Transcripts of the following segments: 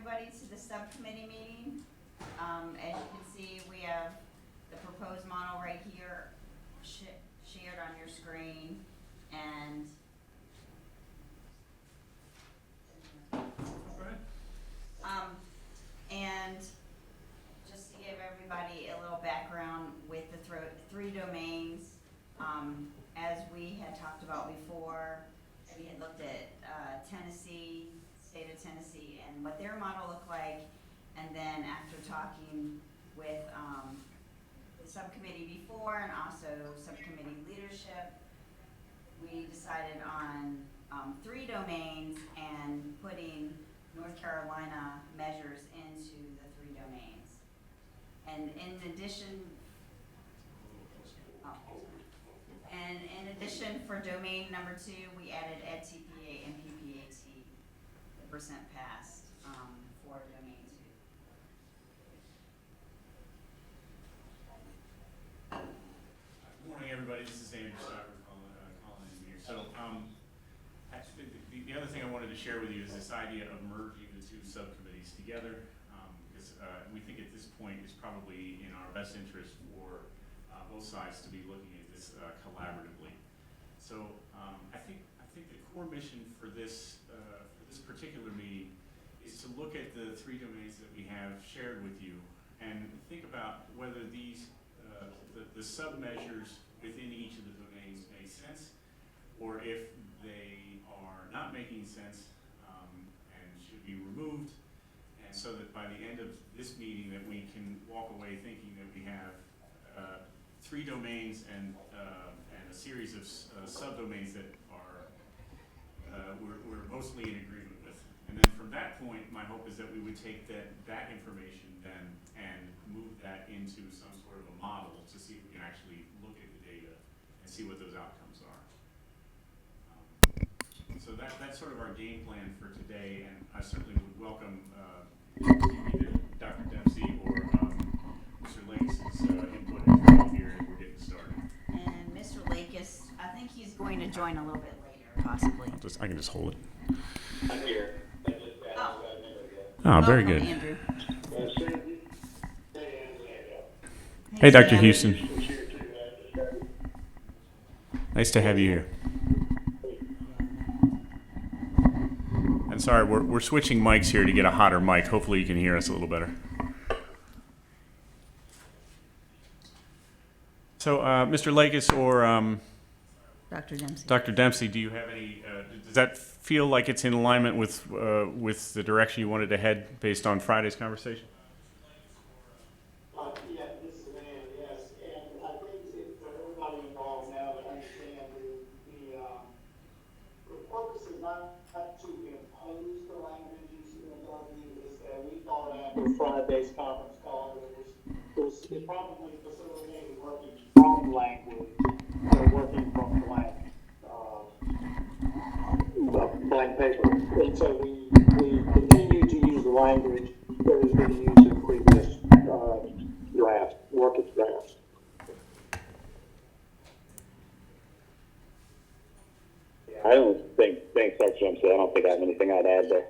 everybody to the subcommittee meeting. As you can see, we have the proposed model right here shared on your screen, and and just to give everybody a little background with the three domains, as we had talked about before, we had looked at Tennessee, state of Tennessee, and what their model looked like, and then after talking with the subcommittee before and also subcommittee leadership, we decided on 3 domains and putting North Carolina measures into the 3 domains. And in addition, for domain number 2, we added EdTPA and PPAT, the percent passed for domain 2. Good morning, everybody. This is Andrew Stocker, calling in here. So, actually, the other thing I wanted to share with you is this idea of merging the 2 subcommittees together, because we think at this point it's probably in our best interest for both sides to be looking at this collaboratively. So, I think the core mission for this particular meeting is to look at the 3 domains that we have shared with you and think about whether these the sub-measures within each of the domains make sense, or if they are not making sense and should be removed, and so that by the end of this meeting that we can walk away thinking that we have 3 domains and a series of subdomains that are we're mostly in agreement with. And then from that point, my hope is that we would take that information then and move that into some sort of a model to see if we can actually look at the data and see what those outcomes are. So that's sort of our game plan for today, and I certainly would welcome either Dr. Dempsey or Mr. Lakes' input as well here as we're getting started. And Mr. Lakes, I think he's going to join a little bit later, possibly. I can just hold it. I'm here. Oh, very Welcome, good. Andrew. Hey, Dr. Sam. Houston. Nice to have you here. And sorry, we're switching mics here to get a hotter mic. Hopefully you can hear us a little better. So, Mr. Lakes or Dr. Dempsey, do you have any? Does that feel like it's in alignment with the direction you wanted to head based on Friday's conversation? Yeah, this is Van, yes, and I think it's for everybody involved now to understand the purpose is not to impose the languages in the document, is that we thought after Friday's conference call, it was probably facilitated working from language, or working from blank paper. And so we continue to use the language that has been used in previous drafts, working drafts. I don't think, thanks, Dr. Dempsey. I don't think I have anything I'd add there.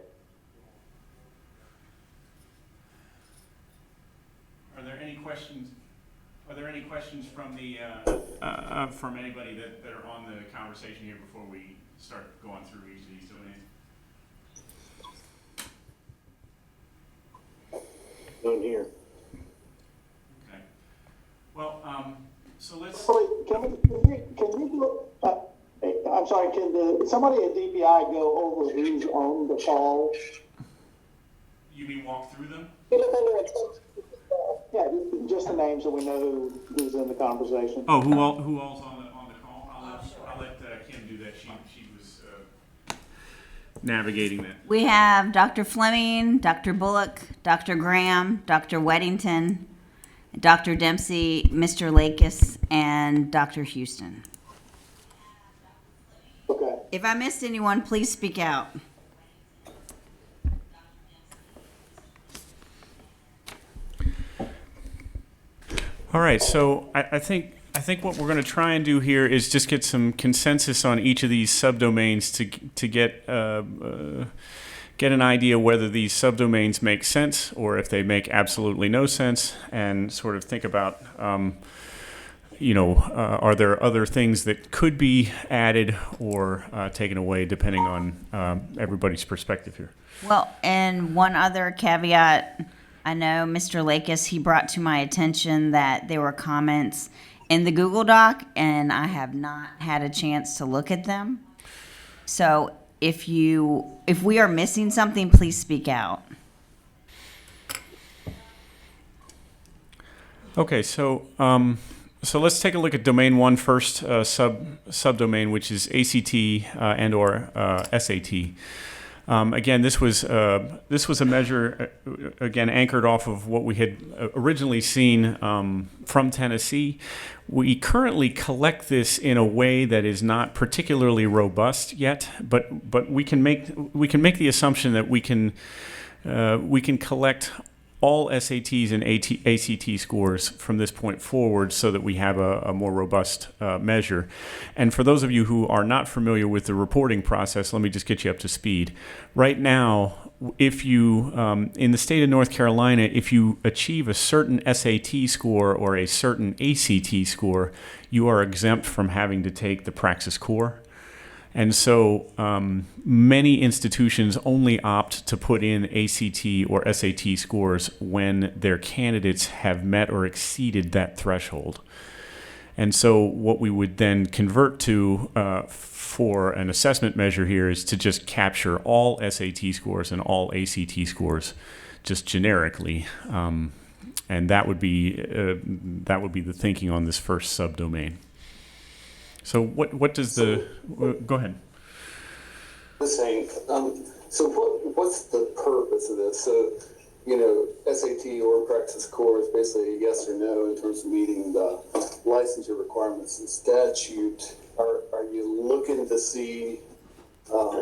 Are there any questions? Are there any questions from the from anybody that are on the conversation here before we start going through each of these domains? None here. Okay. Well, so let's. Can you do, I'm sorry, can somebody at DPI go over who's on the call? You mean walk through them? Yeah, just the names so we know who's in the conversation. Oh, who all's on the call? I'll let Kim do that. She was navigating that. We have Dr. Fleming, Dr. Bullock, Dr. Graham, Dr. Weddington, Dr. Dempsey, Mr. Lakes, and Dr. Houston. Okay. If I missed anyone, please speak out. All right, so I think what we're going to try and do here is just get some consensus on each of these subdomains to get get an idea whether these subdomains make sense or if they make absolutely no sense, and sort of think about, are there other things that could be added or taken away depending on everybody's perspective here. Well, and one other caveat, I know Mr. Lakis, he brought to my attention that there were comments in the Google Doc, and I have not had a chance to look at them. So if we are missing something, please speak out. Okay, so let's take a look at domain one first, subdomain, which is ACT and or SAT. Again, this was a measure, again, anchored off of what we had originally seen from Tennessee. We currently collect this in a way that is not particularly robust yet, but we can make the assumption that we can collect all SATs and ACT scores from this point forward so that we have a more robust measure. And for those of you who are not familiar with the reporting process, let me just get you up to speed. Right now, if you, in the state of North Carolina, if you achieve a certain SAT score or a certain ACT score, you are exempt from having to take the Praxis Core. And so many institutions only opt to put in ACT or SAT scores when their candidates have met or exceeded that threshold. And so what we would then convert to for an assessment measure here is to just capture all SAT scores and all ACT scores just generically. And that would be the thinking on this first subdomain. So what does the go ahead? Saying, so what's the purpose of this? So, SAT or Praxis Core is basically a yes or no in terms of meeting the licensure requirements and statute. Are you looking to see what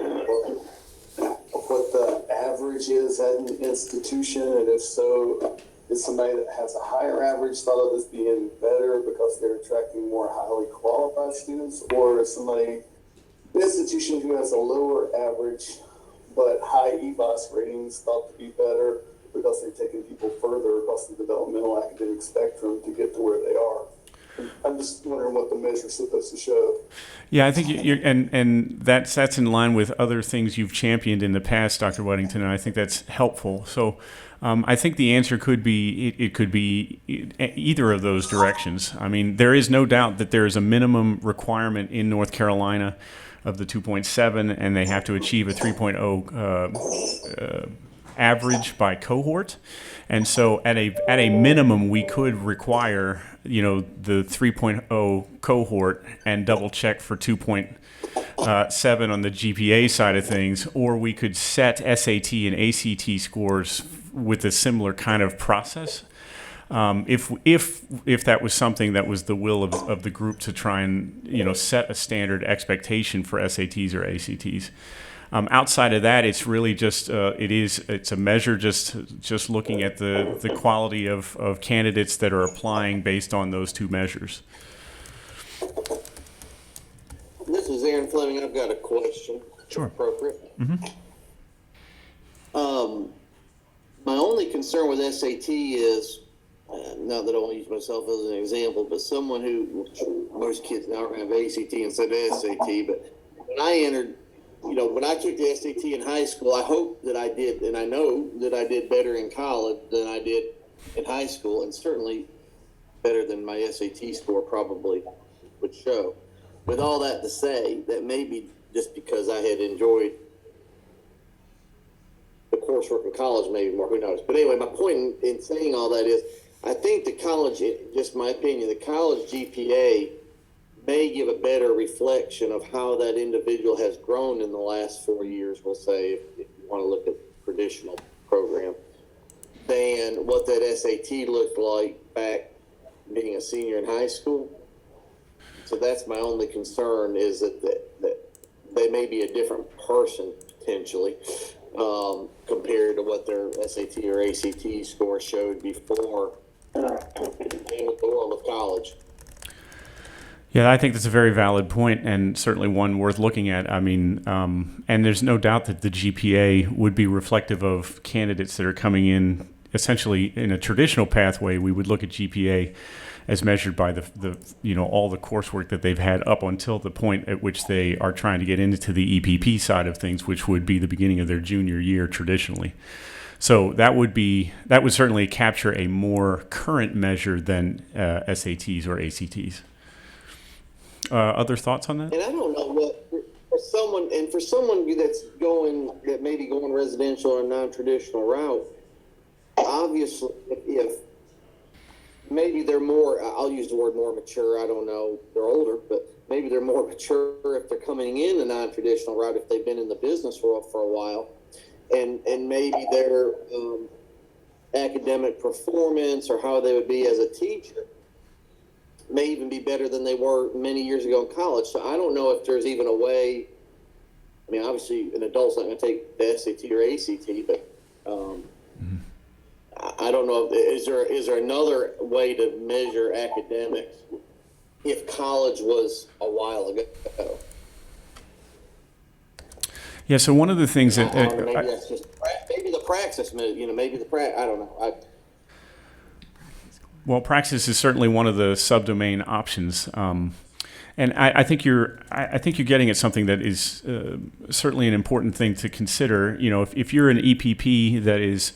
the average is at an institution, and if so, is somebody that has a higher average thought of this being better because they're attracting more highly qualified students, or is somebody, an institution who has a lower average but high EBOS ratings thought to be better because they're taking people further across the developmental academic spectrum to get to where they are? I'm just wondering what the measure's supposed to show. Yeah, I think and that's in line with other things you've championed in the past, Dr. Weddington, and I think that's helpful. So I think the answer could be it could be either of those directions. I mean, there is no doubt that there is a minimum requirement in North Carolina of the 2.7, and they have to achieve a 3.0 average by cohort. And so at a minimum, we could require, the 3.0 cohort and double check for 2.7 on the GPA side of things, or we could set SAT and ACT scores with a similar kind of process. If that was something that was the will of the group to try and set a standard expectation for SATs or ACTs. Outside of that, it's really just it's a measure just looking at the quality of candidates that are applying based on those two measures. This is Aaron Fleming. I've got a question. Sure. Appropriate. Mm-hmm. My only concern with SAT is, not that I want to use myself as an example, but someone who, most kids now have ACT instead of SAT, but when I entered, when I took the SAT in high school, I hope that I did, and I know that I did better in college than I did in high school, and certainly better than my SAT score probably would show. With all that to say, that may be just because I had enjoyed the coursework in college, maybe more, who knows. But anyway, my point in saying all that is, I think the college, just my opinion, the college GPA may give a better reflection of how that individual has grown in the last 4 years, we'll say, if you want to look at traditional program, than what that SAT looked like back being a senior in high school. So that's my only concern, is that they may be a different person potentially compared to what their SAT or ACT score showed before in the world of college. Yeah, I think that's a very valid point, and certainly one worth looking at. I mean, and there's no doubt that the GPA would be reflective of candidates that are coming in essentially in a traditional pathway. We would look at GPA as measured by the all the coursework that they've had up until the point at which they are trying to get into the EPP side of things, which would be the beginning of their junior year traditionally. So that would certainly capture a more current measure than SATs or ACTs. Other thoughts on that? And I don't know what for someone that may be going residential or non-traditional route. Obviously, if maybe they're more, I'll use the word more mature. I don't know. They're older, but maybe they're more mature if they're coming in a non-traditional route, if they've been in the business for a while, and maybe their academic performance or how they would be as a teacher may even be better than they were many years ago in college. So I don't know if there's even a way. I mean, obviously, an adult's not going to take the SAT or ACT, but I don't know. Is there another way to measure academics if college was a while ago? Yeah. So one of the things that maybe that's just maybe the praxis. Maybe the I don't know. Well, praxis is certainly one of the subdomain options, and I think you're getting at something that is certainly an important thing to consider. If you're an EPP that is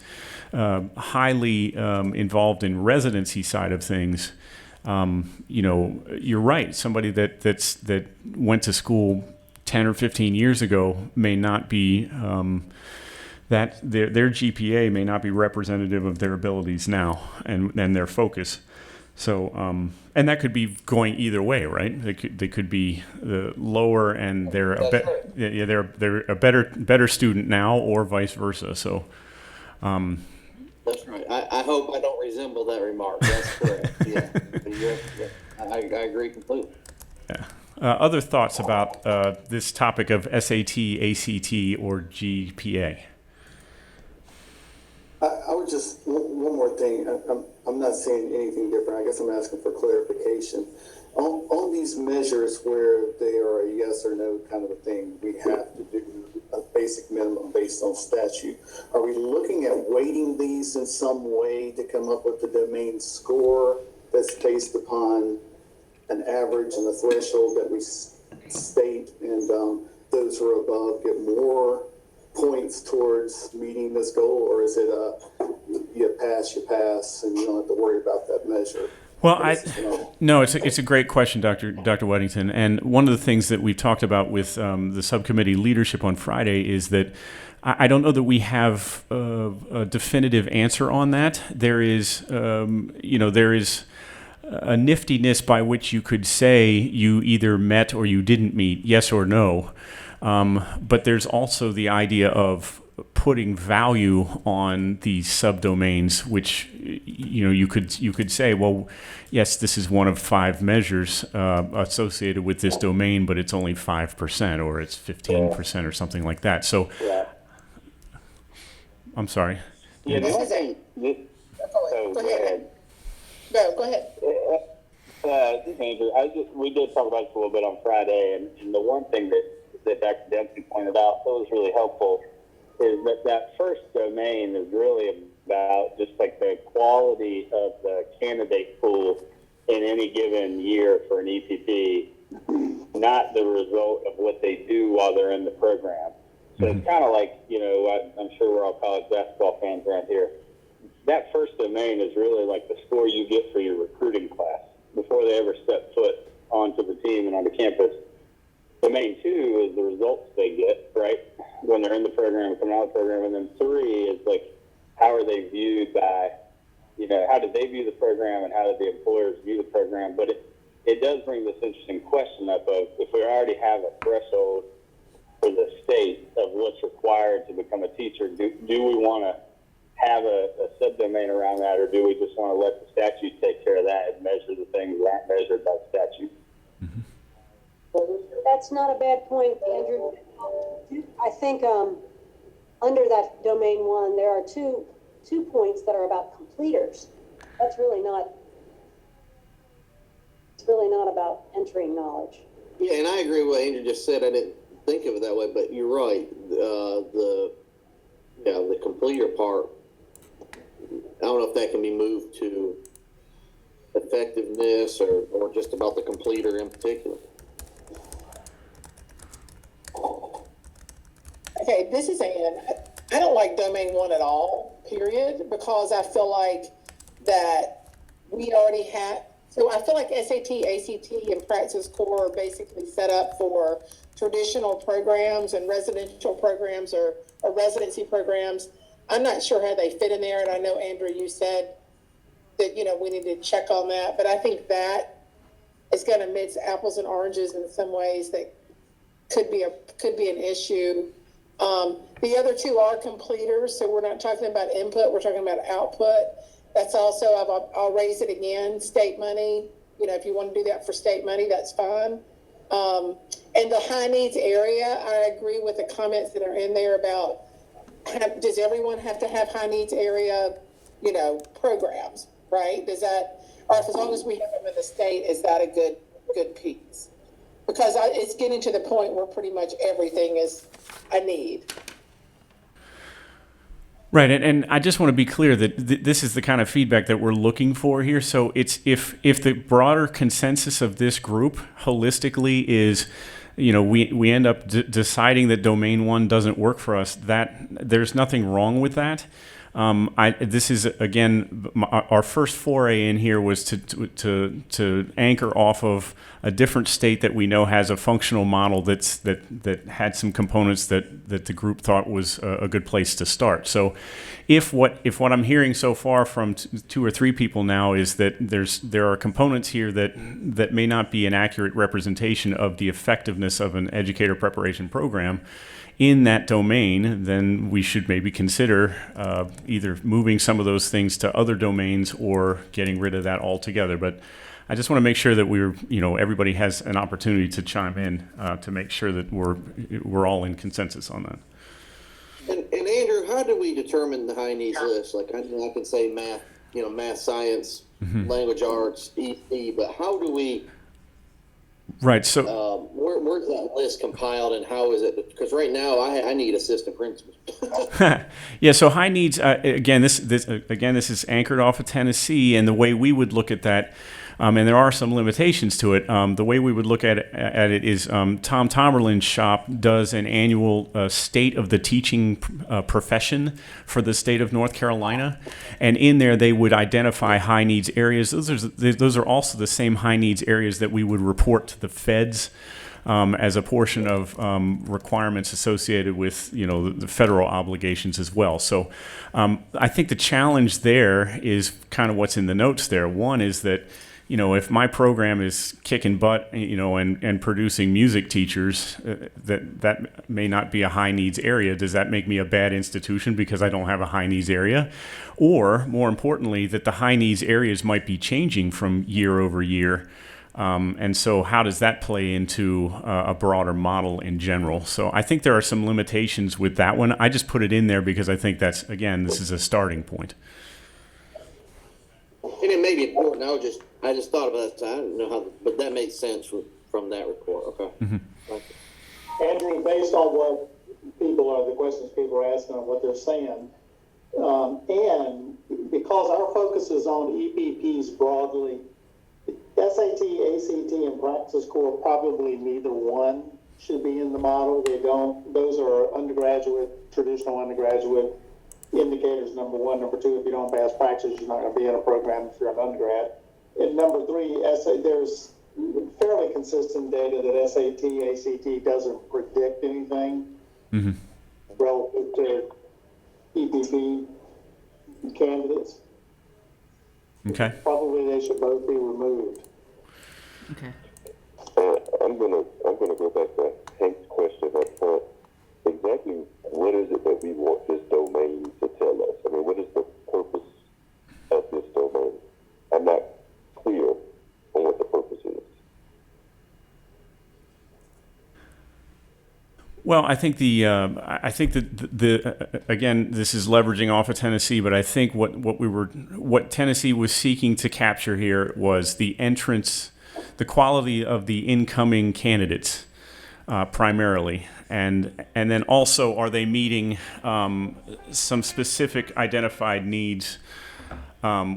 highly involved in residency side of things, you're right. Somebody that went to school 10 or 15 years ago may not be. That their GPA may not be representative of their abilities now and their focus. So, and that could be going either way, right? They could be lower and they're they're a better student now, or vice versa. So, that's right. I hope I don't resemble that remark. That's correct. Yeah. I agree completely. Yeah. Other thoughts about this topic of SAT, ACT, or GPA? I would just, one more thing. I'm not saying anything different. I guess I'm asking for clarification. On these measures where they are a yes or no kind of a thing, we have to do a basic minimum based on statute. Are we looking at weighting these in some way to come up with the domain score that's based upon an average and a threshold that we state, and those who are above get more points towards meeting this goal? Or is it you pass and you don't have to worry about that measure? Well, no, it's a great question, Dr. Weddington. And one of the things that we've talked about with the subcommittee leadership on Friday is that I don't know that we have a definitive answer on that. There is, there is a niftiness by which you could say you either met or you didn't meet, yes or no. But there's also the idea of putting value on these subdomains, which you could say, well, yes, this is one of 5 measures associated with this domain, but it's only 5% or it's 15% or something like that. So, I'm sorry. Yeah, This is a. Go ahead. No, go ahead. Andrew, we did talk about this a little bit on Friday, and the one thing that Dr. Dempsey pointed out that was really helpful is that first domain is really about just like the quality of the candidate pool in any given year for an EPP, not the result of what they do while they're in the program. So it's kind of like, I'm sure we're all college basketball fans around here. That first domain is really like the score you get for your recruiting class before they ever step foot onto the team and onto campus. Domain 2 is the results they get, right, when they're in the program, coming out of the program. And then 3 is like, how are they viewed by, how did they view the program and how did the employers view the program? But it does bring this interesting question up of, if we already have a threshold for the state of what's required to become a teacher, do we want to have a subdomain around that, or do we just want to let the statute take care of that and measure the things that aren't measured by statute? Mm-hmm. That's not a bad point, Andrew. I think under that domain 1, there are two points that are about completers. That's really not really not about entering knowledge. Yeah, and I agree with what Andrew just said. I didn't think of it that way, but you're right. The completer part, I don't know if that can be moved to effectiveness or just about the completer in particular. Okay, this is Ann. I don't like domain one at all, period, because I feel like that we already have, so I feel like SAT, ACT, and Practice Core are basically set up for traditional programs and residential programs or residency programs. I'm not sure how they fit in there, and I know, Andrew, you said that, we need to check on that, but I think that is going to mix apples and oranges in some ways that could be an issue. The other two are completers, so we're not talking about input, we're talking about output. That's also, I'll raise it again, state money. If you want to do that for state money, that's fine. And the high needs area, I agree with the comments that are in there about, does everyone have to have high needs area, programs, right? Does that, or if as long as we have them in the state, is that a good piece? Because it's getting to the point where pretty much everything is a need. Right, and I just want to be clear that this is the kind of feedback that we're looking for here. So it's if the broader consensus of this group holistically is, we end up deciding that domain one doesn't work for us, that there's nothing wrong with that. This is again our first foray in here was to anchor off of a different state that we know has a functional model that had some components that the group thought was a good place to start. So, if what I'm hearing so far from two or three people now is that there are components here that may not be an accurate representation of the effectiveness of an educator preparation program in that domain, then we should maybe consider either moving some of those things to other domains or getting rid of that altogether. But I just want to make sure that everybody has an opportunity to chime in to make sure that we're all in consensus on that. And Andrew, how do we determine the high needs list? Like I can say math, math, science, language arts, EC, but how do we? Right. So where's that list compiled, and how is it? Because right now I need assistant principals. Yeah. So high needs. Again, this is anchored off of Tennessee, and the way we would look at that. And there are some limitations to it. The way we would look at it is Tom Tomerlin's shop does an annual state of the teaching profession for the state of North Carolina. And in there, they would identify high needs areas. Those are also the same high needs areas that we would report to the feds as a portion of requirements associated with the federal obligations as well. So I think the challenge there is kind of what's in the notes there. One is that if my program is kicking butt, and producing music teachers, that may not be a high needs area. Does that make me a bad institution because I don't have a high needs area? Or more importantly, that the high needs areas might be changing from year over year. And so how does that play into a broader model in general? So I think there are some limitations with that one. I just put it in there because I think this is a starting point. And it may be important. I just thought about that. I don't know how, but that makes sense from that report. Okay. Mm-hmm. Andrew, based on what the questions people are asking and what they're saying, and because our focus is on EPPs broadly, SAT, ACT, and Practice Core, probably neither one should be in the model. Those are undergraduate, traditional undergraduate indicators, number one. Number two, if you don't pass practice, you're not going to be in a program if you're an undergrad. And number three, there's fairly consistent data that SAT, ACT doesn't predict anything relative to EPP candidates. Okay. Probably they should both be removed. Okay. I'm gonna go back to Hank's question up front. Exactly what is it that we want this domain to tell us? I mean, what is the purpose of this domain? I'm not clear on what the purpose is. Well, I think again, this is leveraging off of Tennessee, but I think what Tennessee was seeking to capture here was the entrance quality of the incoming candidates primarily, and then also, are they meeting some specific identified needs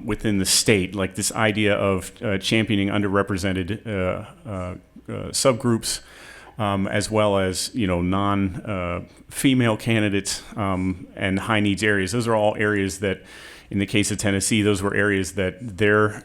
within the state, like this idea of championing underrepresented subgroups, as well as non-female candidates and high needs areas. Those are all areas that, in the case of Tennessee, those were areas that their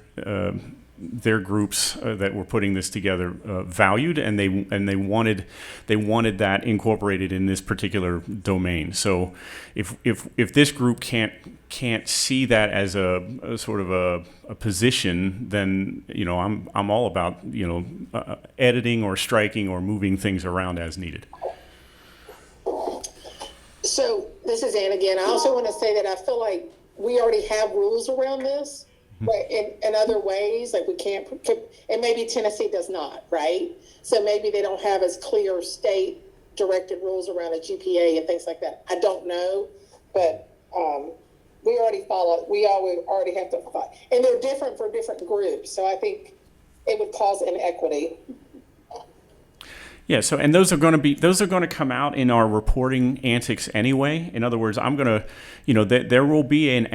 groups that were putting this together valued, and they wanted that incorporated in this particular domain. So if this group can't see that as a sort of a position, then I'm all about editing or striking or moving things around as needed. So this is Ann again. I also want to say that I feel like we already have rules around this, right? In other ways, like we can't, and maybe Tennessee does not, right? So maybe they don't have as clear state directed rules around a GPA and things like that. I don't know, but we already have to follow, and they're different for different groups. So I think it would cause inequity. Yeah. So, and those are going to come out in our reporting antics anyway. In other words, I'm going to, there will be an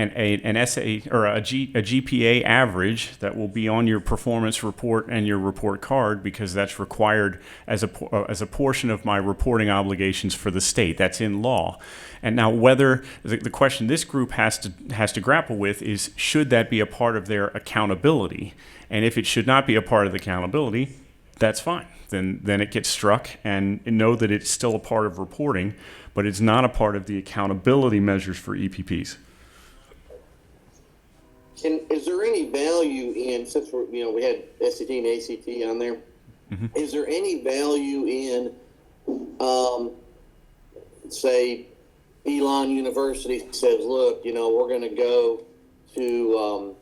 essay or a GPA average that will be on your performance report and your report card, because that's required as a portion of my reporting obligations for the state. That's in law. And now, whether the question this group has to grapple with is, should that be a part of their accountability? And if it should not be a part of the accountability, that's fine. Then it gets struck, and know that it's still a part of reporting, but it's not a part of the accountability measures for EPPs. And is there any value in, since we had SAT and ACT on there, is there any value in, say, Elon University says, look, we're going to go to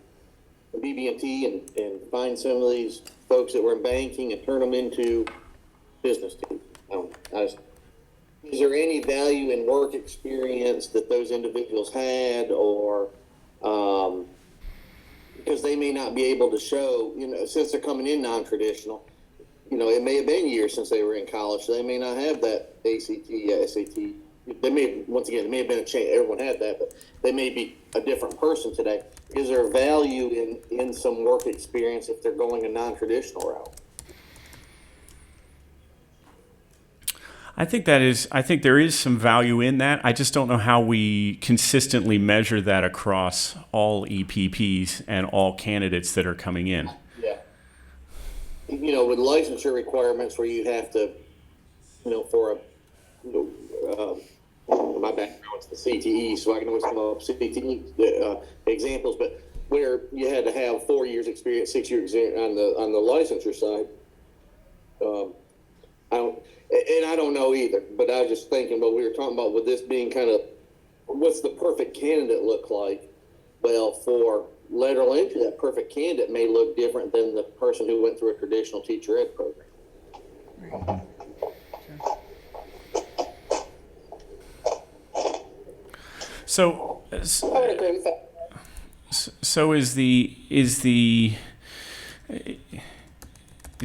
BB&T and find some of these folks that were in banking and turn them into business teams? Is there any value in work experience that those individuals had, or because they may not be able to show, since they're coming in non-traditional, it may have been years since they were in college, so they may not have that ACT, SAT. They may have been a change. Everyone had that, but they may be a different person today. Is there value in some work experience if they're going a non-traditional route? I think there is some value in that. I just don't know how we consistently measure that across all EPPs and all candidates that are coming in. Yeah. With licensure requirements where you have to, for my background is the CTE, so I can always come up with CTE examples, but where you had to have 4 years experience, 6 years on the licensure side. I don't know either, but I was just thinking what we were talking about with this being kind of, what's the perfect candidate look like? Well, for lateral entry, that perfect candidate may look different than the person who went through a traditional teacher ed program. So, I would agree with that. So is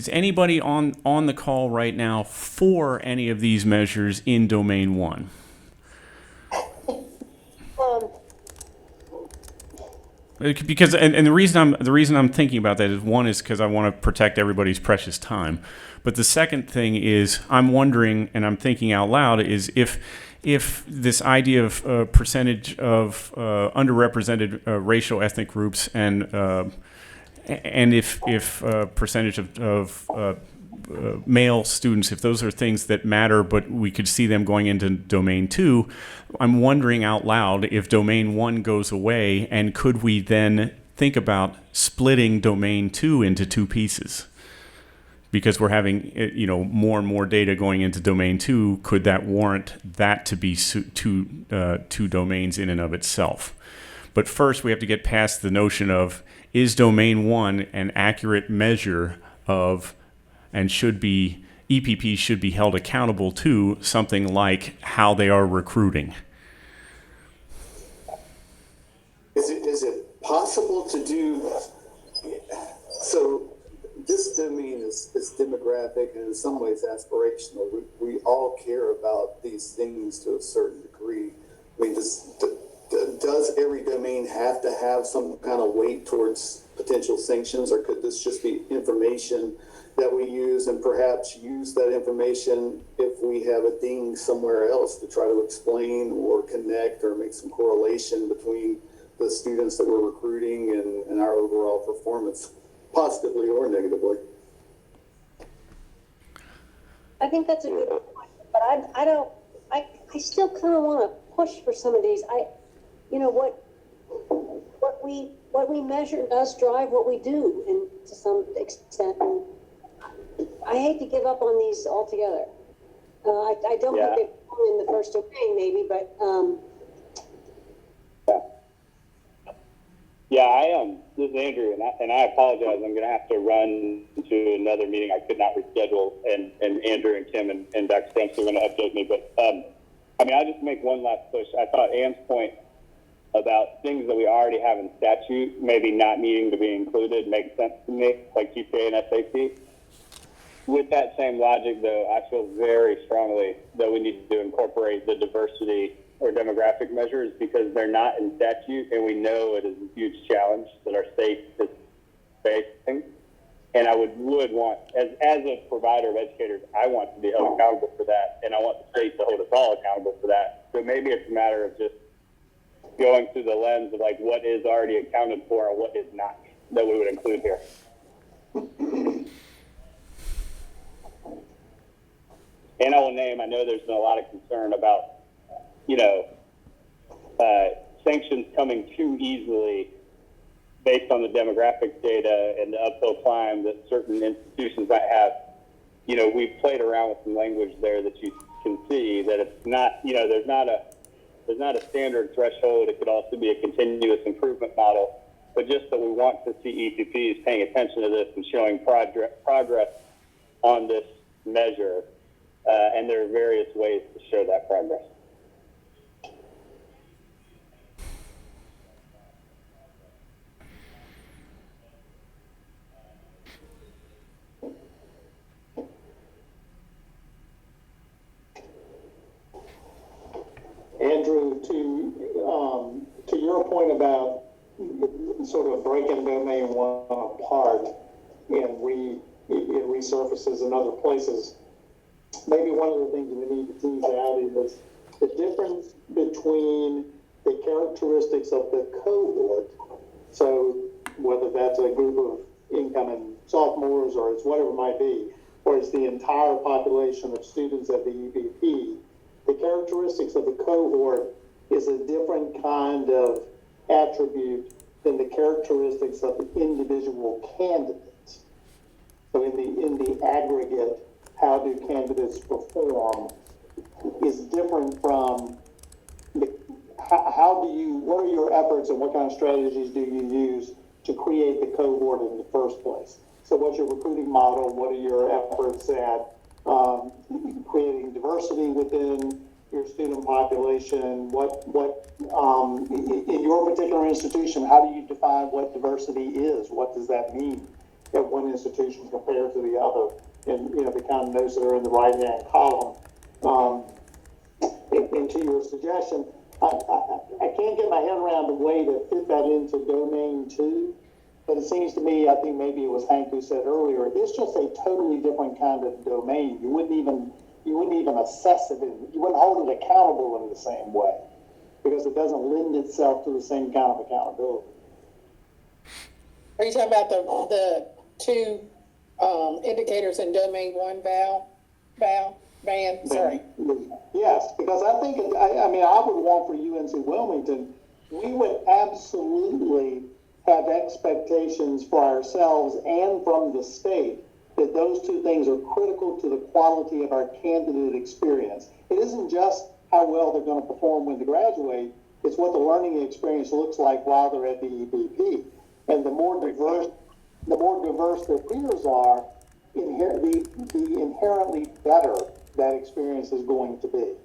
anybody on the call right now for any of these measures in domain 1? Because and the reason I'm thinking about that is, one is because I want to protect everybody's precious time, but the second thing is I'm wondering, and I'm thinking out loud, is if this idea of percentage of underrepresented racial ethnic groups and if percentage of male students, if those are things that matter, but we could see them going into domain 2, I'm wondering out loud if domain 1 goes away, and could we then think about splitting domain 2 into 2 pieces? Because we're having more and more data going into domain 2, could that warrant that to be two domains in and of itself? But first, we have to get past the notion of, is domain 1 an accurate measure of, and EPPs should be held accountable to something like how they are recruiting? Is it possible to do so? This this domain is demographic and in some ways aspirational. We all care about these things to a certain degree. I mean, does every domain have to have some kind of weight towards potential sanctions, or could this just be information that we use, and perhaps use that information if we have a ding somewhere else to try to explain or connect or make some correlation between the students that we're recruiting and our overall performance, positively or negatively? I think that's a good point, but I still kind of want to push for some of these. What we measure does drive what we do, and to some extent. And I hate to give up on these altogether. I don't think they fall in the first domain, maybe, but This is Andrew, and I apologize. I'm going to have to run to another meeting. I could not reschedule, and Andrew and Kim and Dr. Stamps are going to update me. But I'll just make one last push. I thought Ann's point about things that we already have in statute, maybe not needing to be included, makes sense to me, like GPA and SAT. With that same logic, though, I feel very strongly that we need to incorporate the diversity or demographic measures because they're not in statute, and we know it is a huge challenge that our state is facing. And I would want, as a provider of educators, I want to be held accountable for that, and I want the state to hold us all accountable for that. So maybe it's a matter of just going through the lens of like what is already accounted for and what is not that we would include here. And I will name, I know there's been a lot of concern about, sanctions coming too easily based on the demographic data and the uphill climb that certain institutions might have. We've played around with some language there that you can see that it's not, there's not a standard threshold. It could also be a continuous improvement model, but just that we want to see EPPs paying attention to this and showing progress on this measure. And there are various ways to show that progress. Andrew, to your point about sort of breaking domain one apart and it resurfaces in other places, maybe one of the things we need to tease out is the difference between the characteristics of the cohort. So whether that's a group of incoming sophomores or it's whatever it might be, or it's the entire population of students at the EBP, the characteristics of the cohort is a different kind of attribute than the characteristics of the individual candidates. So in the aggregate, how do candidates perform is different from what are your efforts and what kind of strategies do you use to create the cohort in the first place? So what's your recruiting model? What are your efforts at creating diversity within your student population? In your particular institution, how do you define what diversity is? What does that mean at one institution compared to the other? And the kind of notes that are in the right-hand column. And to your suggestion, I can't get my head around the way to fit that into domain 2, but it seems to me, I think maybe it was Hank who said earlier, it's just a totally different kind of domain. You wouldn't even assess it, you wouldn't hold it accountable in the same way because it doesn't lend itself to the same kind of accountability. Are you talking about the two indicators in domain 1, Van? Sorry. Yes, because I think, I would want for UNC Wilmington, we would absolutely have expectations for ourselves and from the state that those two things are critical to the quality of our candidate experience. It isn't just how well they're going to perform when they graduate, it's what the learning experience looks like while they're at the EBP. And the more diverse their peers are, the inherently better that experience is going to be.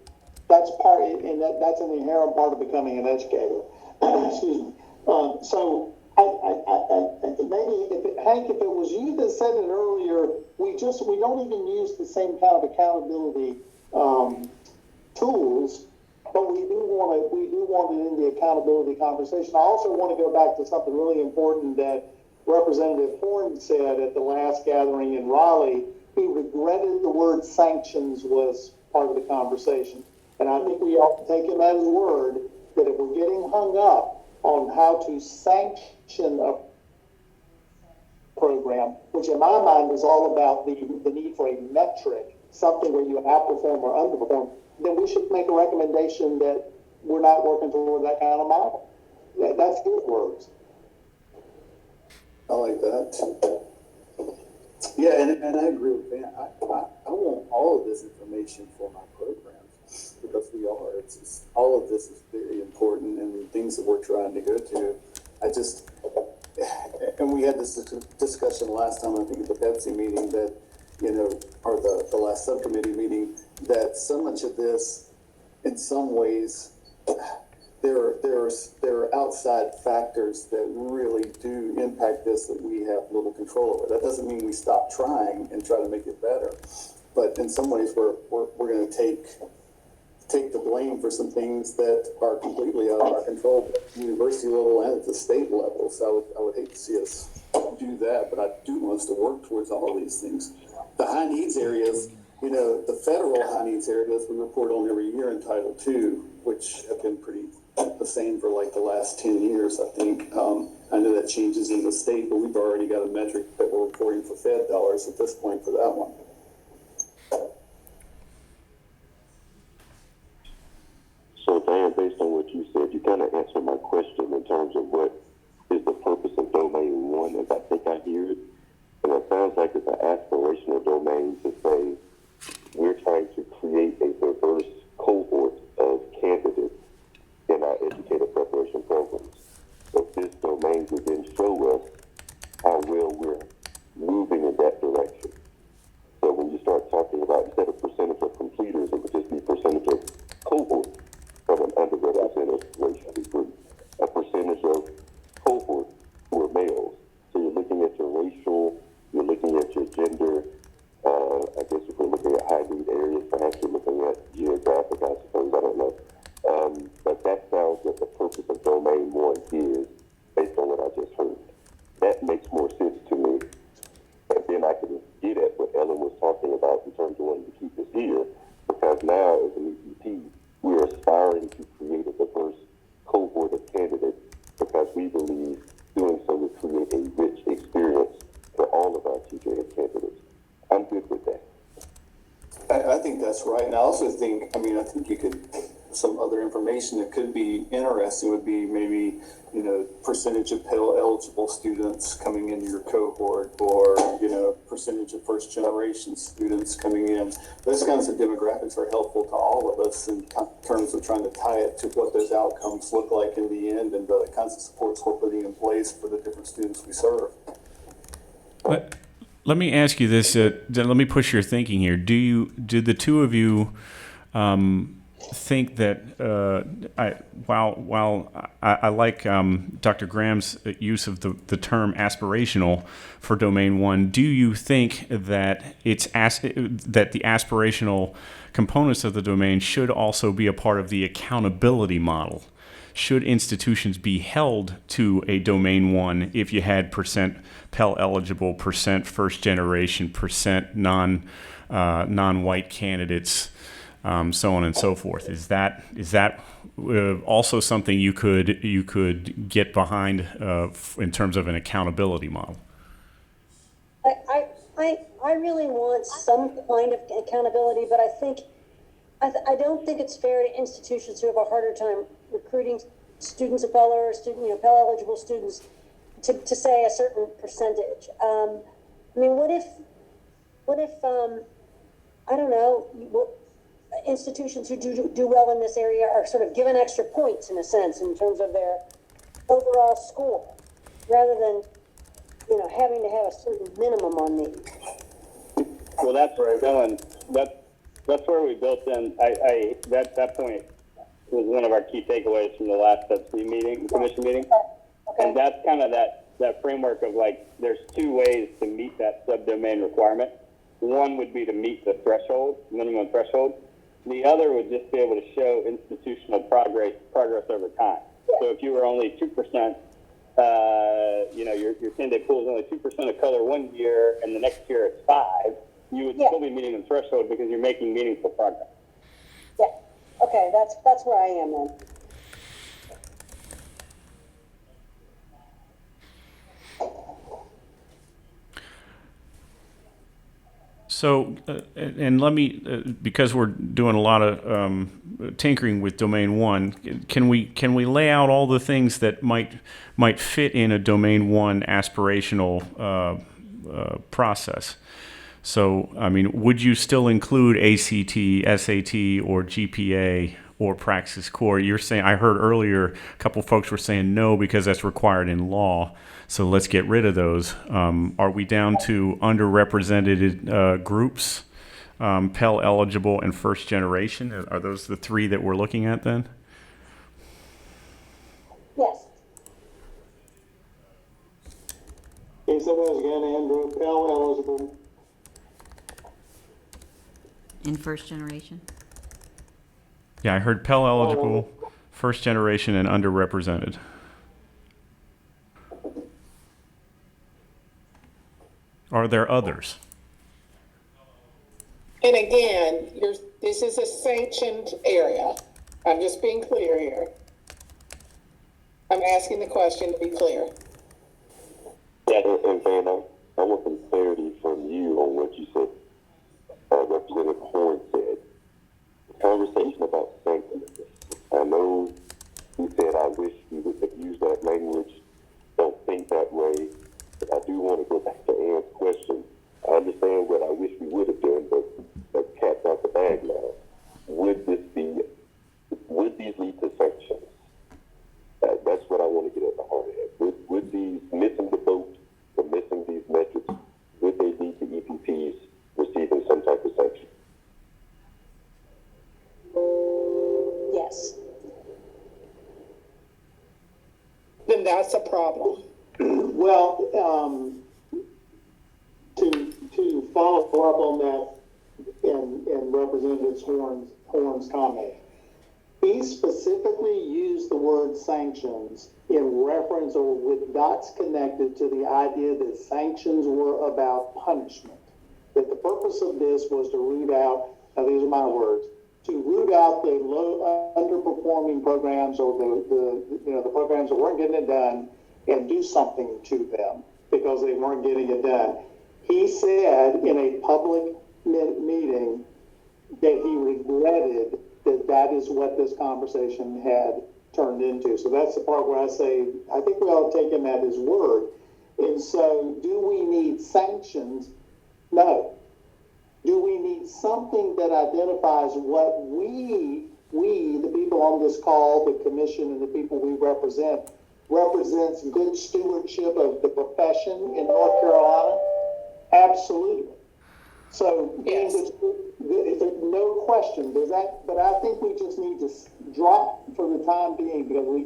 That's that's an inherent part of becoming an educator. Excuse me. So maybe Hank, if it was you that said it earlier, we don't even use the same kind of accountability, tools, but we do want it in the accountability conversation. I also want to go back to something really important that Representative Horn said at the last gathering in Raleigh. He regretted the word sanctions was part of the conversation. And I think we ought to take him at his word that if we're getting hung up on how to sanction a program, which in my mind is all about the need for a metric, something where you outperform or underperform, then we should make a recommendation that we're not working toward that kind of model. That's his words. I like that. Yeah, and I agree with Van. I want all of this information for my programs because we are. It's all of this is very important and the things that we're trying to go to. And we had this discussion last time, I think at the Pepsi meeting that, or the last subcommittee meeting, that so much of this, in some ways, there are outside factors that really do impact this that we have little control over. That doesn't mean we stop trying and try to make it better, but in some ways we're going to take the blame for some things that are completely out of our control at the university level and at the state level. So I would hate to see us do that, but I do want us to work towards all of these things. The high needs areas, the federal high needs areas we report on every year in Title II, which have been pretty the same for like the last 10 years, I think. I know that changes in the state, but we've already got a metric that we're reporting for Fed dollars at this point for that one. So, Dan, based on what you said, you kind of answered my question in terms of what is the purpose of domain one, as I think I hear it. And it sounds like it's an aspirational domain to say we're trying to create a diverse cohort of candidates in our educator preparation programs. But this domain would then show us how well we're moving in that direction. So when you start talking about, instead of percentage of completers, it would just be percentage of cohort from an underrepresented racial group, a percentage of cohort who are males. So you're looking at your racial, you're looking at your gender, I guess if we're looking at high need areas, perhaps you're looking at geographic, I suppose, I don't know. But that sounds what the purpose of domain one is, based on what I just heard. That makes more sense to me. And then I can get at what Ellen was talking about in terms of wanting to keep us here, because now as an ECP, we're aspiring to create a diverse cohort of candidates because we believe doing so will create a rich experience for all of our teacher ed candidates. I'm good with that. I think that's right. And I also think, I think you could, some other information that could be interesting would be maybe, percentage of Pell eligible students coming into your cohort, or, percentage of first generation students coming in. Those kinds of demographics are helpful to all of us in terms of trying to tie it to what those outcomes look like in the end and the kinds of supports we're putting in place for the different students we serve. Let me ask you this. Let me push your thinking here. Do the two of you think that while I like Dr. Graham's use of the term aspirational for domain one, do you think that that the aspirational components of the domain should also be a part of the accountability model? Should institutions be held to a domain one if you had percent Pell eligible, percent first generation, percent non-white candidates, so on and so forth? Is that also something you could get behind in terms of an accountability model? I really want some kind of accountability, but I don't think it's fair to institutions who have a harder time recruiting students of color, Pell eligible students, to say a certain percentage. What if I don't know, institutions who do well in this area are sort of given extra points in a sense in terms of their overall score, rather than having to have a certain minimum on these. Well, that's where I'm going. That's where we built in. That point was one of our key takeaways from the last commission meeting, Okay. and that's kind of that that framework of like, there's two ways to meet that subdomain requirement. One would be to meet the threshold, minimum threshold. The other would just be able to show institutional progress over time. So if you were only 2%, your 10-day pool is only 2% of color one year, and the next year it's 5%, you would still be meeting the threshold because you're making meaningful progress. Yeah, okay, that's where I am then. So, and let me, because we're doing a lot of tinkering with domain one, can we lay out all the things that might fit in a domain one aspirational process? So, I mean, would you still include ACT, SAT, or GPA or Praxis Core? You're saying, I heard earlier a couple folks were saying no because that's required in law. So let's get rid of those. Are we down to underrepresented groups, Pell eligible and first generation? Are those the three that we're looking at then? Yes. Can you say that again, Andrew? Pell eligible? In first generation? Yeah, I heard Pell eligible, first generation, and underrepresented. Are there others? And again, this is a sanctioned area. I'm just being clear here. I'm asking the question to be clear. Yeah, and Van, I want some clarity from you on what you said. Representative Horn said. The conversation about sanctions. I know he said, I wish we would have used that language. Don't think that way. But I do want to go back to Ann's question. I understand what I wish we would have done, but the cat's out the bag now. Would these lead to sanctions? That's what I want to get at the heart of. Would these missing the boat or missing these metrics, would they lead to EPPs receiving some type of sanction? Yes. Then that's a problem. Well, to follow up on that and Representative Horn's comment, he specifically used the word sanctions in reference or with dots connected to the idea that sanctions were about punishment. That the purpose of this was to root out, now these are my words, to root out the low underperforming programs or the programs that weren't getting it done and do something to them because they weren't getting it done. He said in a public meeting that he regretted that is what this conversation had turned into. So that's the part where I say, I think we ought to take him at his word. And so do we need sanctions? No. Do we need something that identifies what we, the people on this call, the commission and the people we represents good stewardship of the profession in North Carolina? Absolutely. So, Yes. no question. But I think we just need to drop for the time being because we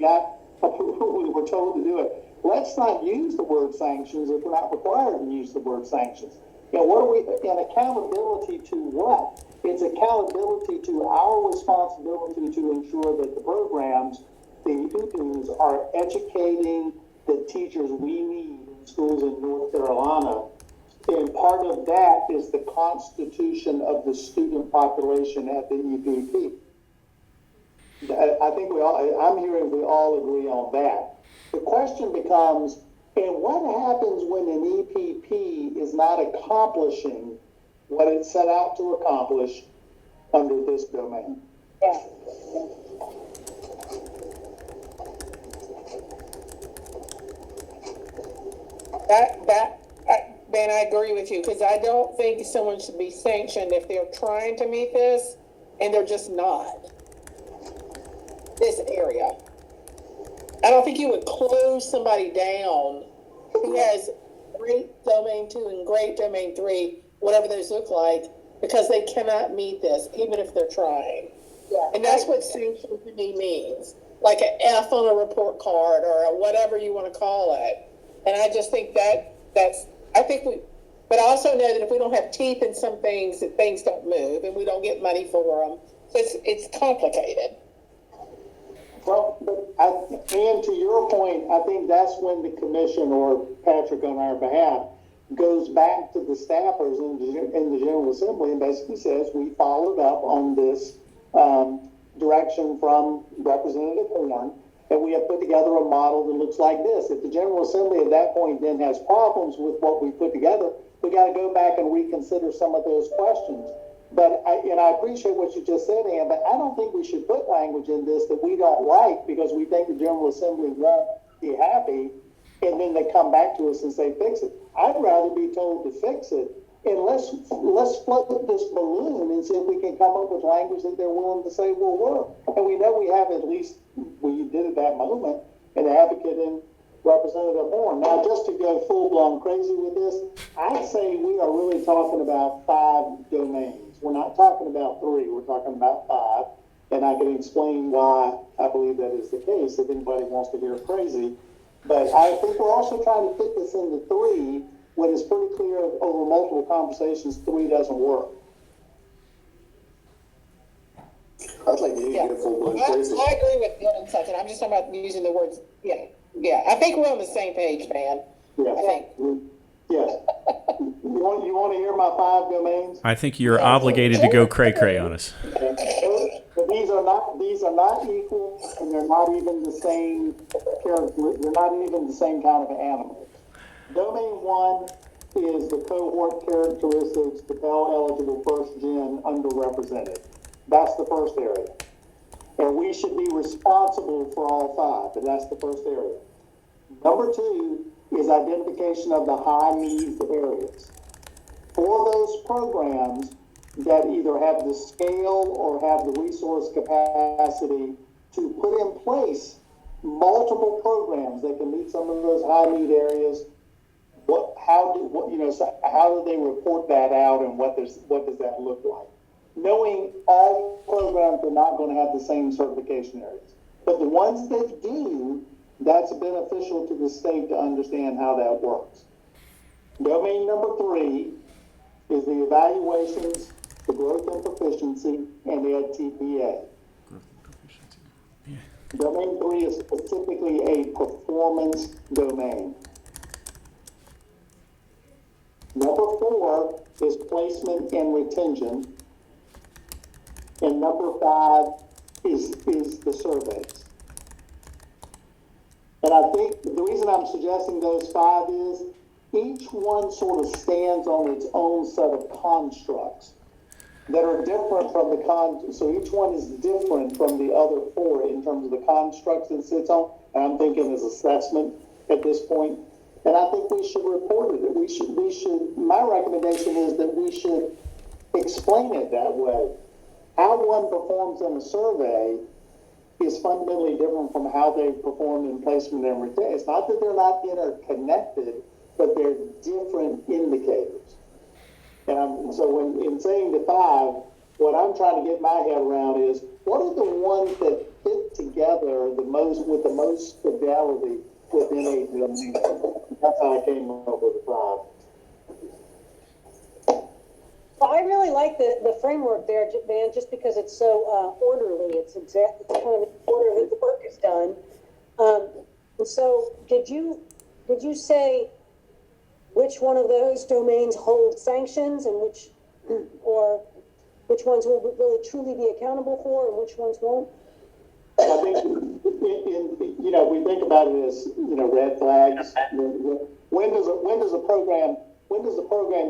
were told to do it. Let's not use the word sanctions if we're not required to use the word sanctions. What are we, and accountability to what? It's accountability to our responsibility to ensure that the programs, the EPPs, are educating the teachers we need in schools in North Carolina. And part of that is the constitution of the student population at the EPP. I think I'm hearing we all agree on that. The question becomes, and what happens when an EPP is not accomplishing what it set out to accomplish under this domain? Yeah. Ben, I agree with you because I don't think someone should be sanctioned if they're trying to meet this and they're just not. This area. I don't think you would close somebody down who has great domain 2 and great domain 3, whatever those look like, because they cannot meet this, even if they're trying. Yeah. And that's what sanction to me means. Like an F on a report card or a whatever you want to call it. And I just think but I also know that if we don't have teeth in some things, that things don't move and we don't get money for them. So it's complicated. Well, but and to your point, I think that's when the commission, or Patrick on our behalf, goes back to the staffers in the General Assembly and basically says, we followed up on this direction from Representative Horn, and we have put together a model that looks like this. If the General Assembly at that point then has problems with what we put together, we got to go back and reconsider some of those questions. But I appreciate what you just said, Ann, but I don't think we should put language in this that we don't like because we think the General Assembly won't be happy, and then they come back to us and say, fix it. I'd rather be told to fix it, and let's float this balloon and see if we can come up with language that they're willing to say will work. And we know we have at least, we did at that moment, an advocate in Representative Horn. Now, just to go full-blown crazy with this, I'd say we are really talking about 5 domains. We're not talking about 3, we're talking about 5. And I can explain why I believe that is the case if anybody wants to hear crazy. But I think we're also trying to fit this into 3 when it's pretty clear over multiple conversations 3 doesn't work. I'd like to hear you full-blown crazy. I agree with you on something. I'm just talking about using the words, yeah. I think we're on the same page, man. Yeah. I think. Yes. You want to hear my 5 domains? I think you're obligated to go cray-cray on us. But these are not equal, and they're not even the same character. They're not even the same kind of animal. Domain 1 is the cohort characteristics, the Pell-eligible first-gen underrepresented. That's the first area. And we should be responsible for all 5, but that's the first area. Number 2 is identification of the high needs areas. For those programs that either have the scale or have the resource capacity to put in place multiple programs that can meet some of those high need areas, how do they report that out, and what does that look like? Knowing all programs are not going to have the same certification areas, but the ones that do, that's beneficial to the state to understand how that works. Domain number 3 is the evaluations, the growth and proficiency, and the EdTPA. Domain 3 is specifically a performance domain. Number 4 is placement and retention. And number 5 is the surveys. And I think the reason I'm suggesting those 5 is each one sort of stands on its own set of constructs that are different from so each one is different from the other 4 in terms of the constructs it sits on. And I'm thinking as assessment at this point. And I think we should report it. We should, my recommendation is that we should explain it that way. How one performs in a survey is fundamentally different from how they perform in placement and retention. It's not that they're not interconnected, but they're different indicators. And so in saying the 5, what I'm trying to get my head around is, what are the ones that fit together the most with the most fidelity within a domain? That's how I came up with the 5. Well, I really like the framework there, Van, just because it's so orderly. It's kind of in order that the work is done. And so, did you say which one of those domains hold sanctions, and which ones will really truly be accountable for, and which ones won't? I think we think about it as red flags. When does a program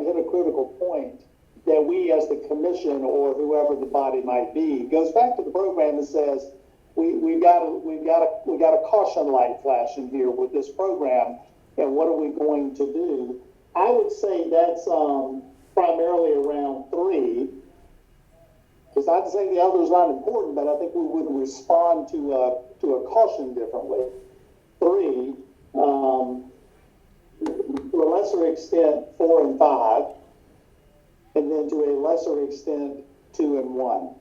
hit a critical point that we as the commission or whoever the body might be goes back to the program and says we've got a caution light flashing here with this program, and what are we going to do? I would say that's primarily around 3. Because not to say the others aren't important, but I think we would respond to a caution differently. 3, to a lesser extent, 4 and 5, and then to a lesser extent, 2 and 1.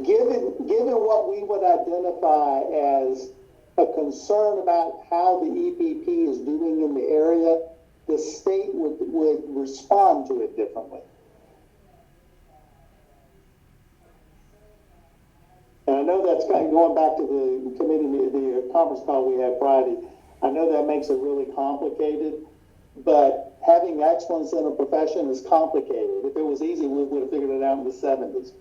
Given what we would identify as a concern about how the EPP is doing in the area, the state would respond to it differently. And I know that's kind of going back to the committee, the conference call we had Friday. I know that makes it really complicated, but having excellence in a profession is complicated. If it was easy, we would have figured it out in the 70s.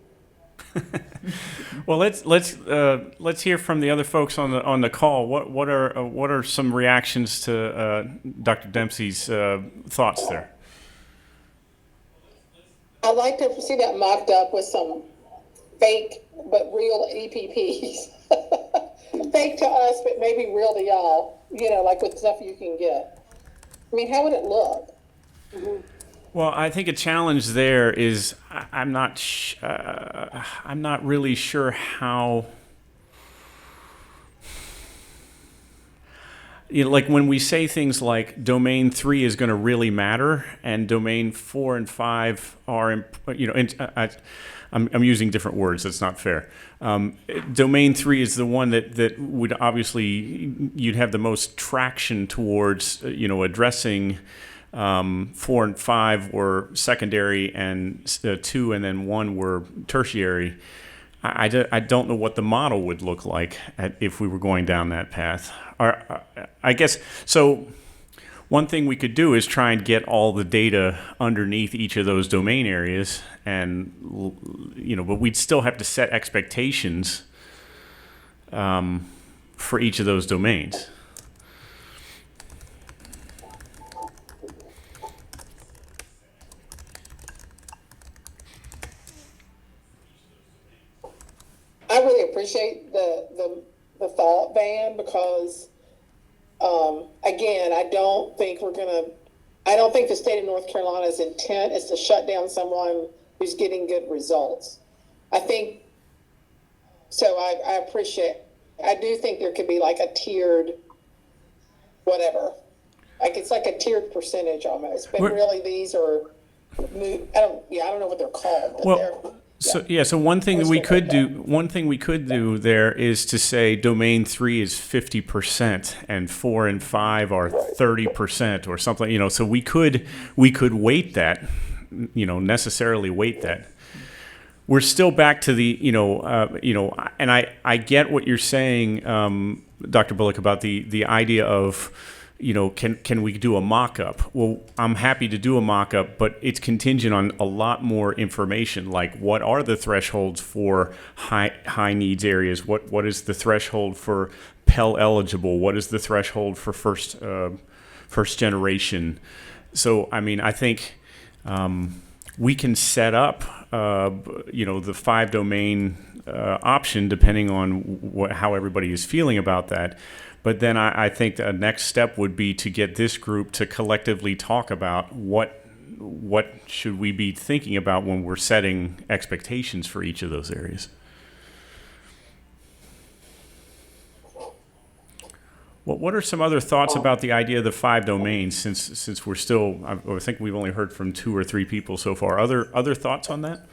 Well, let's hear from the other folks on the call. What are some reactions to Dr. Dempsey's thoughts there? I'd like to see that mocked up with some fake but real EPPs. Fake to us, but maybe real to y'all. You know, like with stuff you can get. I mean, how would it look? Mm-hmm. Well, I think a challenge there is I'm not really sure how. You know, like when we say things like domain 3 is going to really matter, and domain 4 and 5 are, you know, I'm using different words. That's not fair. Domain 3 is the one that would obviously you'd have the most traction towards, you know, addressing. 4 and 5 were secondary, and 2 and then 1 were tertiary. I don't know what the model would look like if we were going down that path. I guess so. One thing we could do is try and get all the data underneath each of those domain areas, and you know, but we'd still have to set expectations for each of those domains. I really appreciate the thought, Van, because again, I don't think the state of North Carolina's intent is to shut down someone who's getting good results. I think so. I do think there could be like a tiered whatever, like it's like a tiered percentage almost, but really these are I don't know what they're called. But well. So one thing that we could do there is to say domain 3 is 50% and 4 and 5 are 30% or something, you know, so we could weight that, you know, necessarily weight that. We're still back to the, and I get what you're saying, Dr. Bullock, about the idea of, you know, can we do a mock-up? Well, I'm happy to do a mock-up, but it's contingent on a lot more information, like what are the thresholds for high needs areas? What is the threshold for Pell eligible? What is the threshold for first generation? So, I mean, I think we can set up, the 5 domain option depending on how everybody is feeling about that. But then I think the next step would be to get this group to collectively talk about what should we be thinking about when we're setting expectations for each of those areas. Well, what are some other thoughts about the idea of the 5 domains? Since we're still, I think we've only heard from 2 or 3 people so far. Other thoughts on that?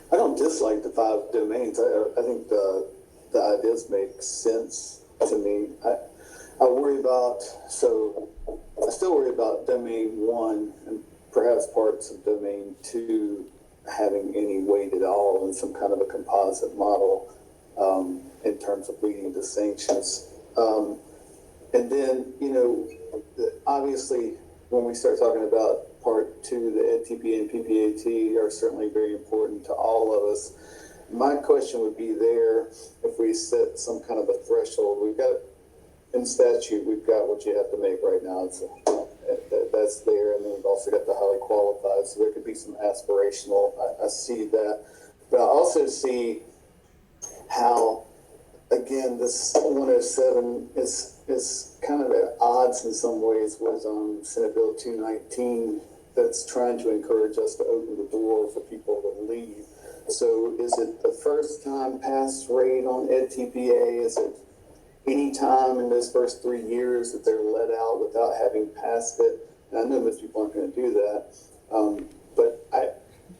I don't dislike the 5 domains. I think the ideas make sense to me. I still worry about domain 1 and perhaps parts of domain 2 having any weight at all in some kind of a composite model in terms of leading to sanctions. And then, you know, obviously when we start talking about Part 2, the EdTP and PPAT are certainly very important to all of us. My question would be there, if we set some kind of a threshold, we've got, in statute, we've got what you have to make right now. That's there, and then we've also got the highly qualified, so there could be some aspirational, I see that. But I also see how, again, this 107 is kind of at odds in some ways with Senate Bill 219 that's trying to encourage us to open the door for people to leave. So is it the first time pass rate on EdTPA? Is it any time in those first 3 years that they're let out without having passed it? And I know most people aren't going to do that. But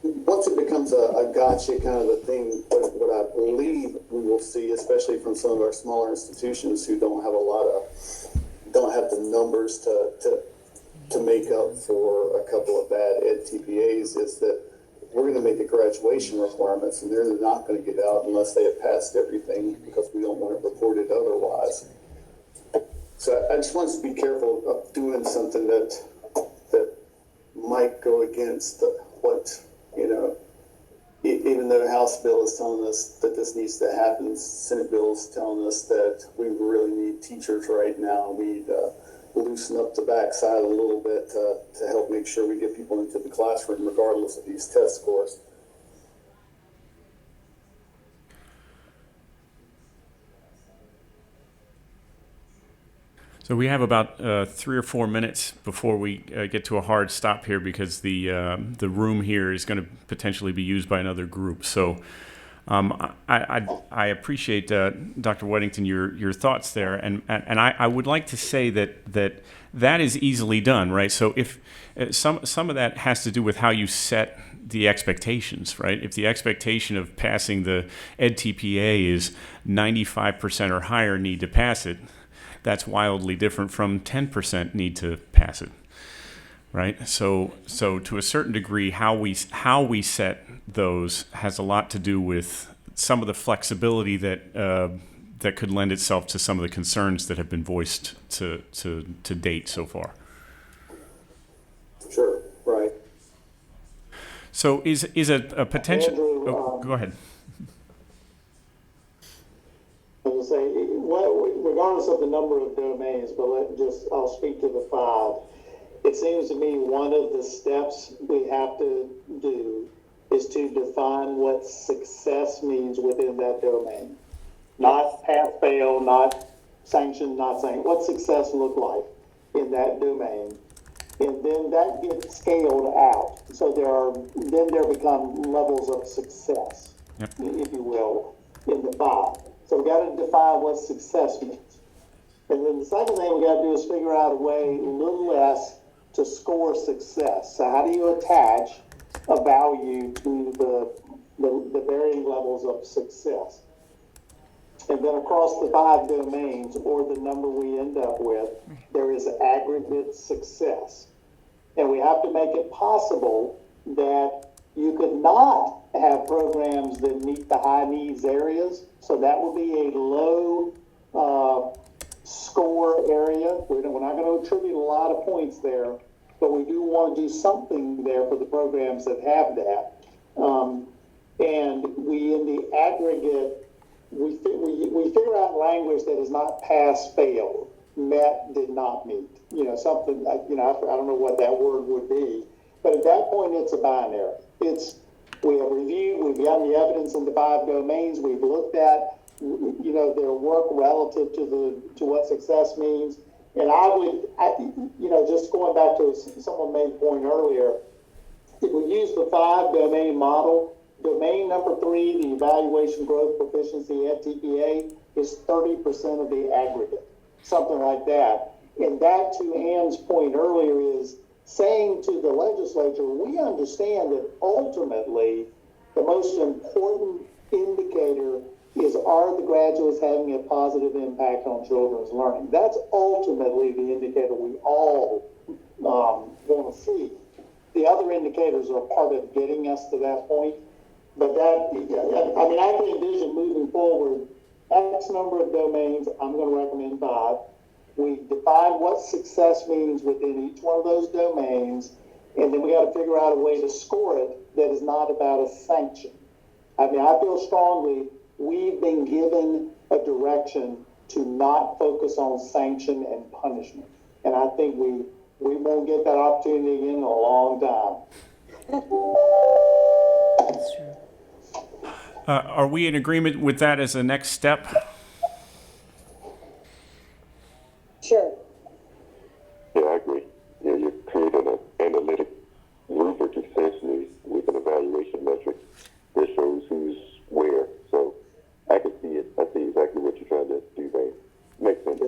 once it becomes a gotcha kind of a thing, what I believe we will see, especially from some of our smaller institutions who don't have the numbers to make up for a couple of bad ed TPAs, is that we're going to make the graduation requirements, and they're not going to get out unless they have passed everything, because we don't want it reported otherwise. So I just want us to be careful of doing something that might go against what, even though the House bill is telling us that this needs to happen, Senate bill is telling us that we really need teachers right now. We need to loosen up the backside a little bit to help make sure we get people into the classroom regardless of these test scores. So we have about 3 or 4 minutes before we get to a hard stop here, because the room here is going to potentially be used by another group. So I appreciate Dr. Weddington your thoughts there, and I would like to say that is easily done, right? So if some of that has to do with how you set the expectations, right? If the expectation of passing the Ed TPA is 95% or higher need to pass it, that's wildly different from 10% need to pass it, right? So to a certain degree, how we set those has a lot to do with some of the flexibility that could lend itself to some of the concerns that have been voiced to date so far. Sure, right. So is a potential? Andrew, go ahead. I was gonna say, regardless of the number of domains, but I'll speak to the 5. It seems to me one of the steps we have to do is to define what success means within that domain. Not pass, fail, not sanction, not saying, what success look like in that domain. And then that gets scaled out. So there become levels of success, Yep. if you will, in the 5. So we got to define what success means. And then the second thing we got to do is figure out a way, a little less, to score success. So how do you attach a value to the varying levels of success? And then across the 5 domains, or the number we end up with, there is aggregate success. And we have to make it possible that you could not have programs that meet the high needs areas. So that would be a low score area. We're not going to attribute a lot of points there, but we do want to do something there for the programs that have that. And we, in the aggregate, we figure out language that is not pass, fail, met, did not meet. Something like, I don't know what that word would be, but at that point it's a binary. We have reviewed, we've gotten the evidence in the 5 domains, we've looked at, their work relative to what success means. And just going back to someone made a point earlier, if we use the 5 domain model, domain number 3, the evaluation growth proficiency at TPA, is 30% of the aggregate, something like that. And that, to Ann's point earlier, is saying to the legislature, we understand that ultimately the most important indicator is, are the graduates having a positive impact on children's learning? That's ultimately the indicator we all want to see. The other indicators are part of getting us to that point. But I can envision moving forward, X number of domains, I'm going to recommend 5. We define what success means within each one of those domains, and then we got to figure out a way to score it that is not about a sanction. I feel strongly we've been given a direction to not focus on sanction and punishment. And I think we won't get that opportunity again in a long time. That's true. Are we in agreement with that as a next step? Sure. Yeah, I agree. Yeah, you're creating an analytic rubric essentially with an evaluation metric that shows who's where. So I can see it. I see exactly what you're trying to do there. Makes sense.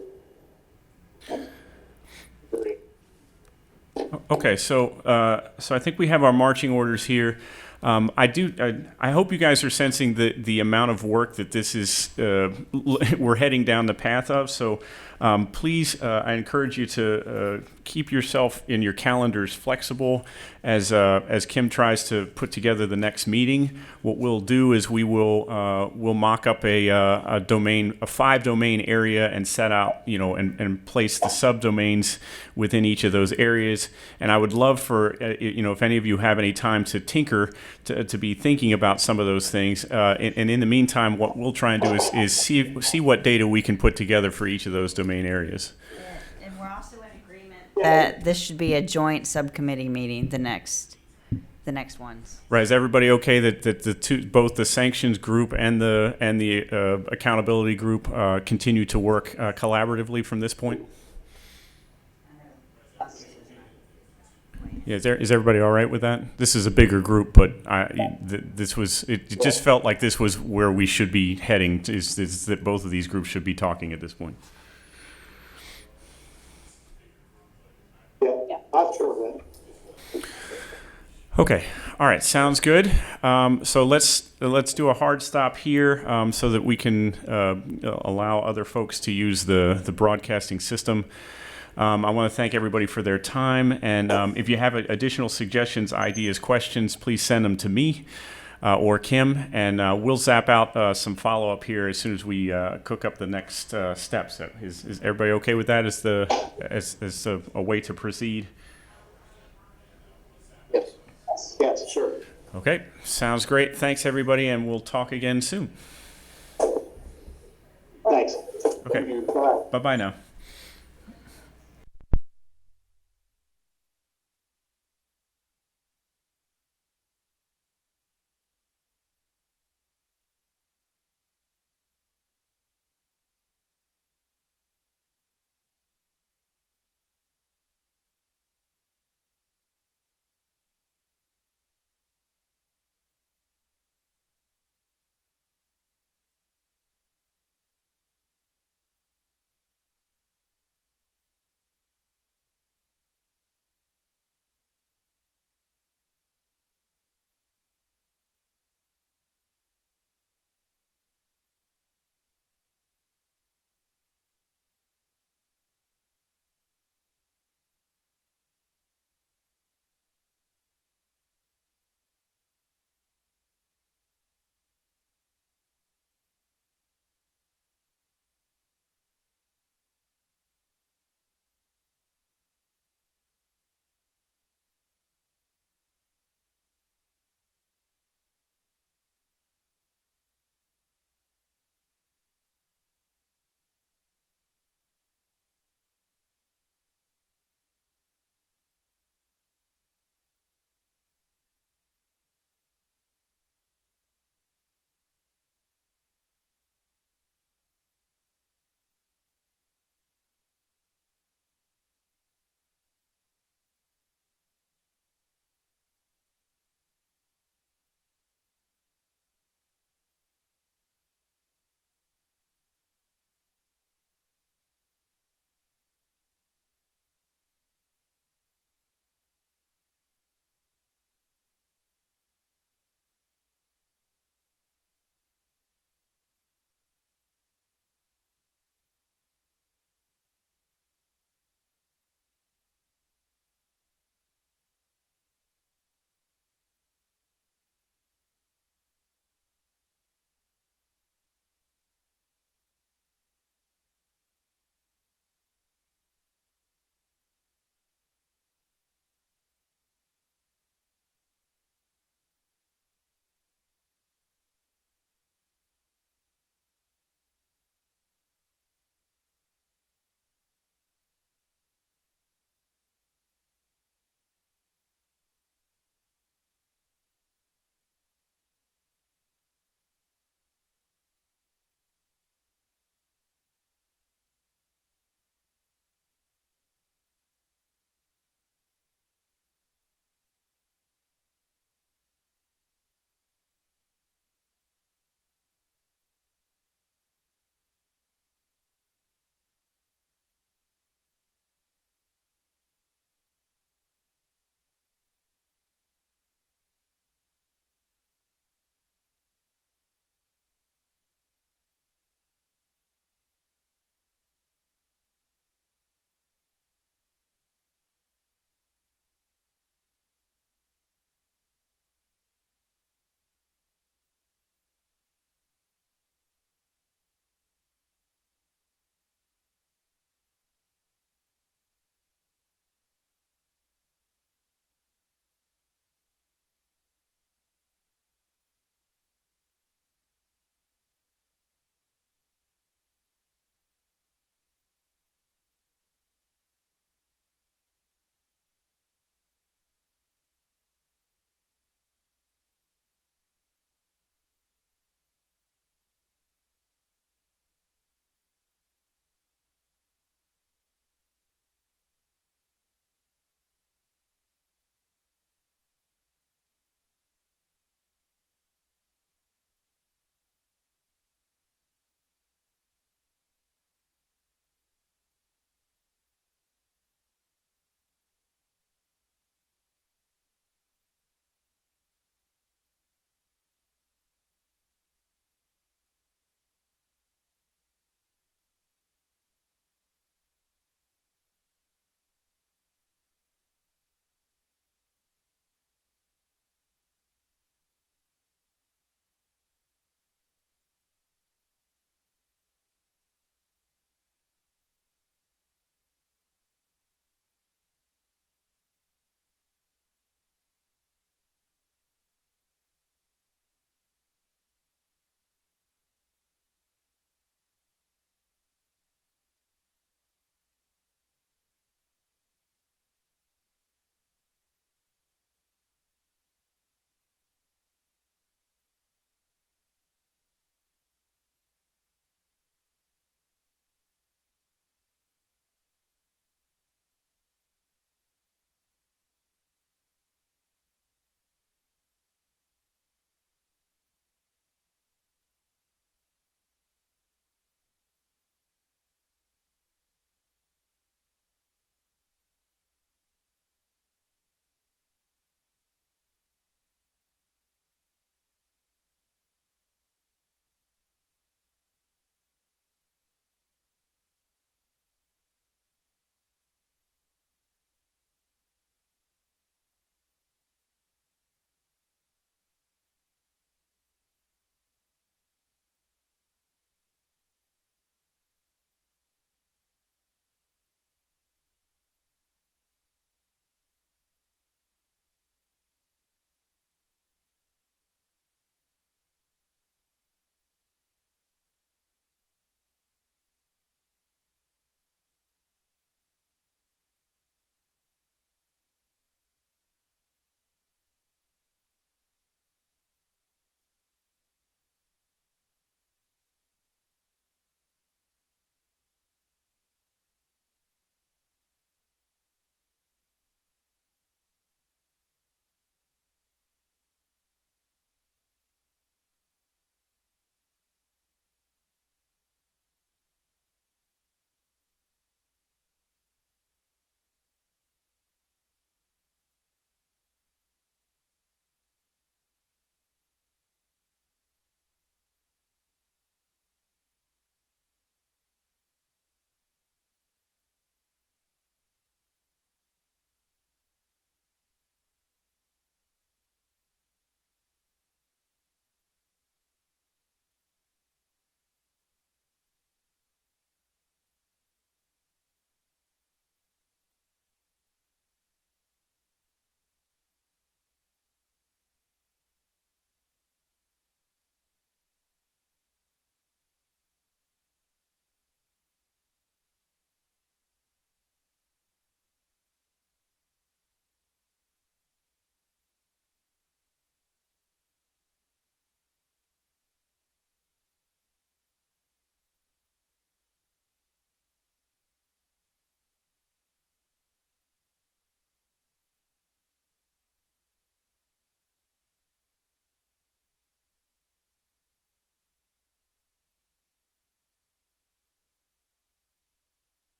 Okay, so I think we have our marching orders here. I hope you guys are sensing the amount of work that this is, we're heading down the path of. So please, I encourage you to keep yourself in your calendars flexible as Kim tries to put together the next meeting. What we'll do is we'll mock up a 5-domain area and set out, and place the subdomains within each of those areas. And I would love for, if any of you have any time to tinker, to be thinking about some of those things. And in the meantime, what we'll try and do is see what data we can put together for each of those domain areas. And we're also in agreement that this should be a joint subcommittee meeting, the next ones. Right? Is everybody okay that both the sanctions group and the accountability group continue to work collaboratively from this point? Yeah, is everybody all right with that? This is a bigger group, but it just felt like this was where we should be heading. Is that both of these groups should be talking at this point? Yeah, I'm sure of that. Okay. All right. Sounds good. So let's do a hard stop here so that we can allow other folks to use the broadcasting system. I want to thank everybody for their time. And if you have additional suggestions, ideas, questions, please send them to me or Kim. And we'll zap out some follow-up here as soon as we cook up the next steps. Is everybody okay with that as a way to proceed? Yes. Yes, sure. Okay, sounds great. Thanks, everybody, and we'll talk again soon. Thanks. Okay, Bye. bye-bye now.